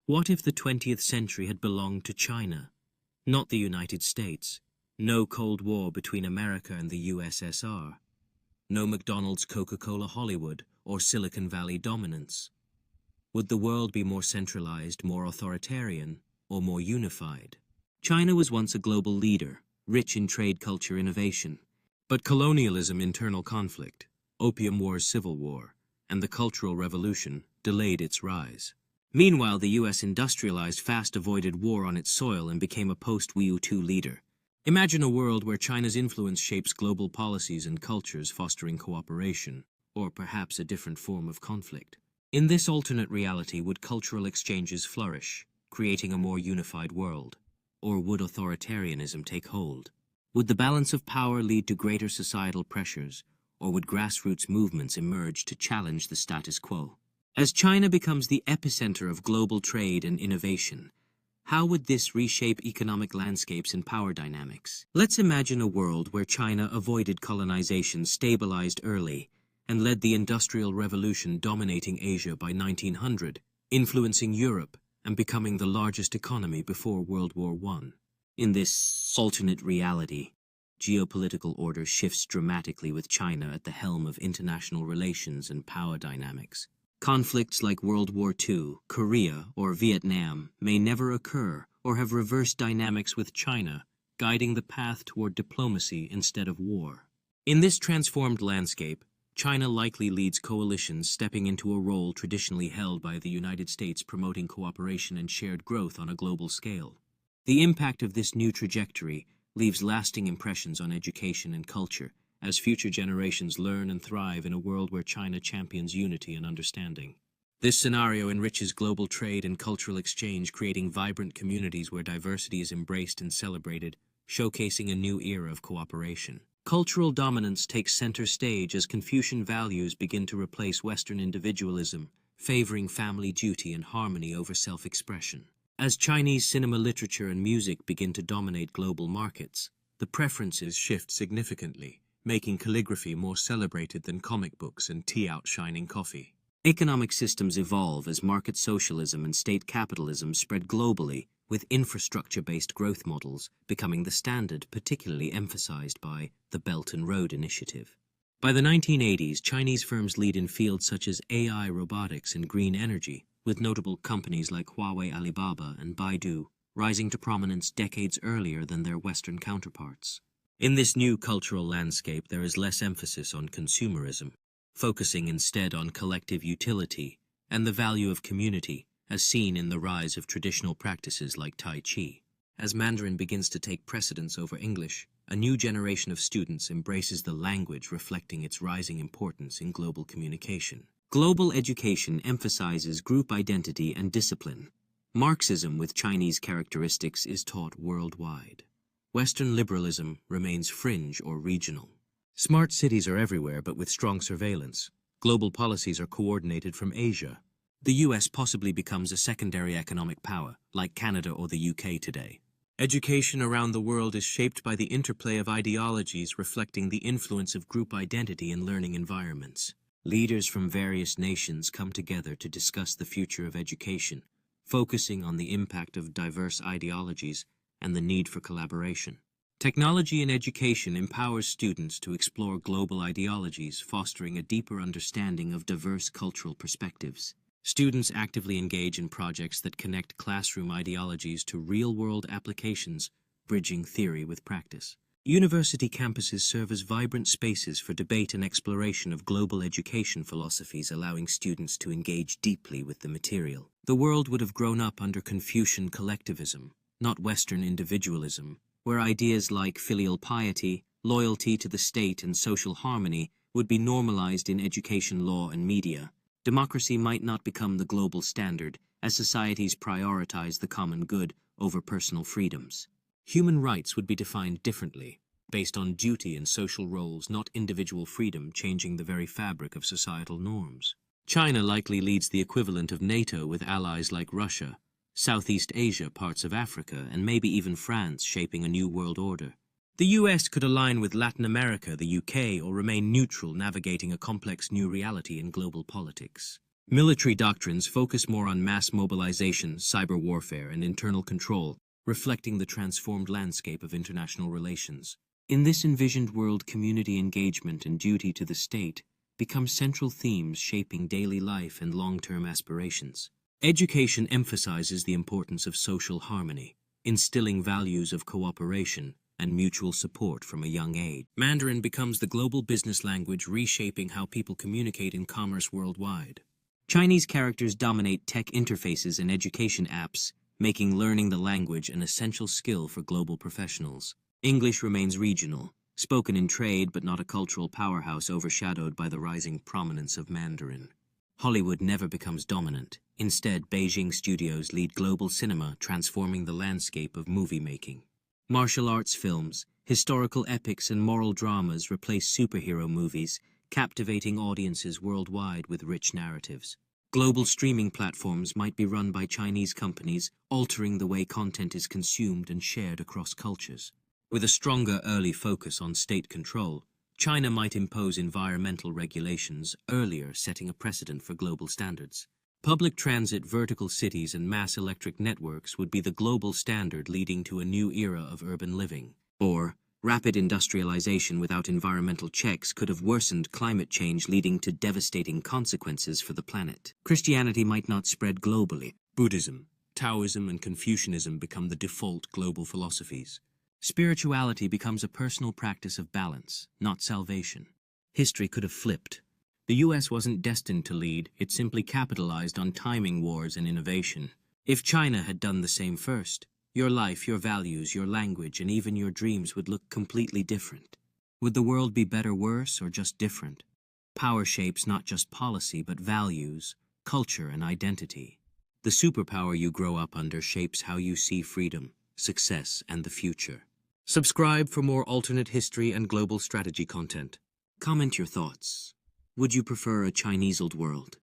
What if the 20th century had belonged to China, not the United States? No Cold War between America and the USSR. No McDonald's, Coca-Cola, Hollywood, or Silicon Valley dominance. Would the world be more centralized, more authoritarian, or more unified? China was once a global leader, rich in trade culture innovation. But colonialism, internal conflict, Opium War's civil war, and the Cultural Revolution delayed its rise. Meanwhile, the U.S. industrialized fast, avoided war on its soil, and became a post-World War II leader. Imagine a world where China's influence shapes global policies and cultures, fostering cooperation, or perhaps a different form of conflict. In this alternate reality, would cultural exchanges flourish, creating a more unified world? Or would authoritarianism take hold? Would the balance of power lead to greater societal pressures, or would grassroots movements emerge to challenge the status quo? As China becomes the epicenter of global trade and innovation, how would this reshape economic landscapes and power dynamics? Let's imagine a world where China avoided colonization, stabilized early, and led the Industrial Revolution, dominating Asia by 1900, influencing Europe, and becoming the largest economy before World War I. In this alternate reality, geopolitical order shifts dramatically with China at the helm of international relations and power dynamics. Conflicts like World War II, Korea, or Vietnam may never occur or have reversed dynamics, with China guiding the path toward diplomacy instead of war. In this transformed landscape, China likely leads coalitions, stepping into a role traditionally held by the United States, promoting cooperation and shared growth on a global scale. The impact of this new trajectory leaves lasting impressions on education and culture, as future generations learn and thrive in a world where China champions unity and understanding. This scenario enriches global trade and cultural exchange, creating vibrant communities where diversity is embraced and celebrated, showcasing a new era of cooperation. Cultural dominance takes center stage as Confucian values begin to replace Western individualism, favoring family duty and harmony over self-expression. As Chinese cinema, literature, and music begin to dominate global markets, the preferences shift significantly, making calligraphy more celebrated than comic books and tea outshining coffee. Economic systems evolve as market socialism and state capitalism spread globally, with infrastructure-based growth models becoming the standard, particularly emphasized by the Belt and Road Initiative. By the 1980s, Chinese firms lead in fields such as AI, robotics, and green energy, with notable companies like Huawei, Alibaba, and Baidu rising to prominence decades earlier than their Western counterparts. In this new cultural landscape, there is less emphasis on consumerism, focusing instead on collective utility and the value of community, as seen in the rise of traditional practices like Tai Chi. As Mandarin begins to take precedence over English, a new generation of students embraces the language, reflecting its rising importance in global communication. Global education emphasizes group identity and discipline. Marxism, with Chinese characteristics, is taught worldwide. Western liberalism remains fringe or regional. Smart cities are everywhere, but with strong surveillance. Global policies are coordinated from Asia. The US possibly becomes a secondary economic power, like Canada or the UK today. Education around the world is shaped by the interplay of ideologies, reflecting the influence of group identity in learning environments. Leaders from various nations come together to discuss the future of education, focusing on the impact of diverse ideologies and the need for collaboration. Technology in education empowers students to explore global ideologies, fostering a deeper understanding of diverse cultural perspectives. Students actively engage in projects that connect classroom ideologies to real-world applications, bridging theory with practice. University campuses serve as vibrant spaces for debate and exploration of global education philosophies, allowing students to engage deeply with the material. The world would have grown up under Confucian collectivism, not Western individualism, where ideas like filial piety, loyalty to the state, and social harmony would be normalized in education, law, and media. Democracy might not become the global standard, as societies prioritize the common good over personal freedoms. Human rights would be defined differently, based on duty and social roles, not individual freedom, changing the very fabric of societal norms. China likely leads the equivalent of NATO, with allies like Russia, Southeast Asia, parts of Africa, and maybe even France, shaping a new world order. The US could align with Latin America, the UK, or remain neutral, navigating a complex new reality in global politics. Military doctrines focus more on mass mobilization, cyber warfare, and internal control, reflecting the transformed landscape of international relations. In this envisioned world, community engagement and duty to the state become central themes shaping daily life and long-term aspirations. Education emphasizes the importance of social harmony, instilling values of cooperation and mutual support from a young age. Mandarin becomes the global business language, reshaping how people communicate in commerce worldwide. Chinese characters dominate tech interfaces and education apps, making learning the language an essential skill for global professionals. English remains regional, spoken in trade but not a cultural powerhouse, overshadowed by the rising prominence of Mandarin. Hollywood never becomes dominant. Instead, Beijing studios lead global cinema, transforming the landscape of movie making. Martial arts films, historical epics, and moral dramas replace superhero movies, captivating audiences worldwide with rich narratives. Global streaming platforms might be run by Chinese companies, altering the way content is consumed and shared across cultures. With a stronger early focus on state control, China might impose environmental regulations earlier, setting a precedent for global standards. Public transit, vertical cities, and mass electric networks would be the global standard, leading to a new era of urban living. Or, rapid industrialization without environmental checks could have worsened climate change, leading to devastating consequences for the planet. Christianity might not spread globally. Buddhism, Taoism, and Confucianism become the default global philosophies. Spirituality becomes a personal practice of balance, not salvation. History could have flipped. The US wasn't destined to lead, it simply capitalized on timing wars and innovation. If China had done the same first, your life, your values, your language, and even your dreams would look completely different. Would the world be better, worse, or just different? Power shapes not just policy, but values, culture, and identity. The superpower you grow up under shapes how you see freedom, success, and the future. Subscribe for more alternate history and global strategy content. Comment your thoughts. Would you prefer a Chinese-old world?